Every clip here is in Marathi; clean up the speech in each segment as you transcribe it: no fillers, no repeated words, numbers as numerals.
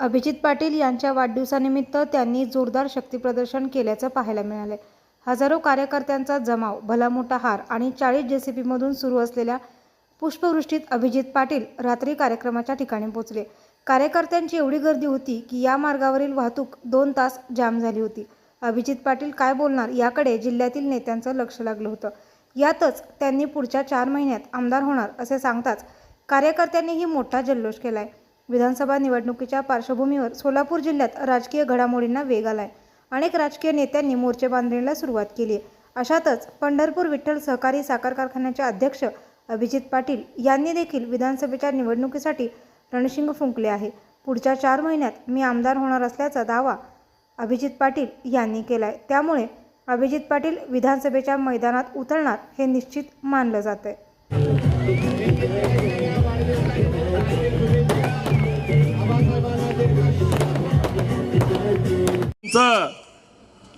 अभिजित पाटील यांच्या वाढदिवसानिमित्त त्यांनी जोरदार शक्तीप्रदर्शन केल्याचं पाहायला मिळाले। हजारो कार्यकर्त्यांचा जमाव, भला मोठा हार आणि 40 जेसीबीमधून सुरू असलेल्या पुष्पवृष्टीत अभिजित पाटील रात्री कार्यक्रमाच्या ठिकाणी पोहोचले। कार्यकर्त्यांची एवढी गर्दी होती की या मार्गावरील वाहतूक 2 तास जाम झाली होती। अभिजित पाटील काय बोलणार याकडे जिल्ह्यातील नेत्यांचं लक्ष लागलं होतं। यातच त्यांनी पुढच्या 4 महिन्यात आमदार होणार असे सांगताच कार्यकर्त्यांनीही मोठा जल्लोष केलाय। विधानसभा निवडणुकीच्या पार्श्वभूमीवर सोलापूर जिल्ह्यात राजकीय घडामोडींना वेग आलाय। अनेक राजकीय नेत्यांनी मोर्चे बांधणीला सुरुवात केली आहे। अशातच पंढरपूर विठ्ठल सहकारी साखर कारखान्याचे अध्यक्ष अभिजित पाटील यांनी देखील विधानसभेच्या निवडणुकीसाठी रणशिंग फुंकले आहे। पुढच्या 4 महिन्यात मी आमदार होणार असल्याचा दावा अभिजित पाटील यांनी केलाय। त्यामुळे अभिजित पाटील विधानसभेच्या मैदानात उतरणार हे निश्चित मानलं जातंय।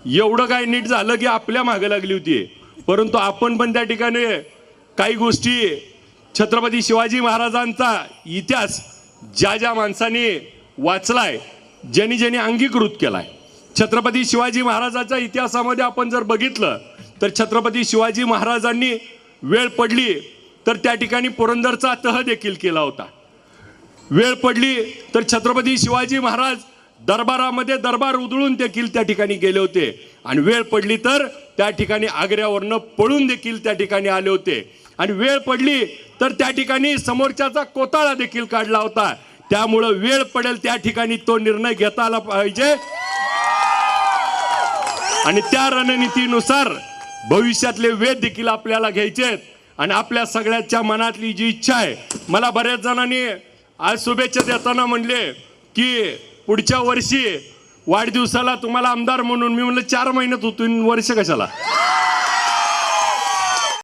एवढं काय नीट झालं की आपल्या मागे लागली होती, परंतु आपण पण त्या ठिकाणी काही गोष्टी छत्रपती शिवाजी महाराजांचा इतिहास ज्या ज्या माणसांनी वाचलाय, ज्यांनी ज्यांनी अंगीकृत केलाय, छत्रपती शिवाजी महाराजांच्या इतिहासामध्ये आपण जर बघितलं तर छत्रपती शिवाजी महाराजांनी वेळ पडली तर त्या ठिकाणी पुरंदरचा तह देखील केला होता। वेळ पडली तर छत्रपती शिवाजी महाराज दरबारामध्ये दरबार उधळून देखील त्या ठिकाणी गेले होते आणि वेळ पडली तर त्या ठिकाणी आग्र्यावरनं पळून देखील त्या ठिकाणी आले होते आणि वेळ पडली तर त्या ठिकाणी समोरच्याचा कोताळा देखील काढला होता। त्यामुळे वेळ पडेल त्या ठिकाणी तो निर्णय घेता आला पाहिजे आणि त्या रणनीतीनुसार भविष्यातले वेध देखील आपल्याला घ्यायचे आहेत आणि आपल्या सगळ्यांच्या मनातली जी इच्छा आहे, मला बऱ्याच जणांनी आज शुभेच्छा देताना म्हणले की पुढच्या वर्षी वाढदिवसाला तुम्हाला आमदार म्हणून, मी म्हणलं 4 महिन्यात होतो, वर्ष कशाला।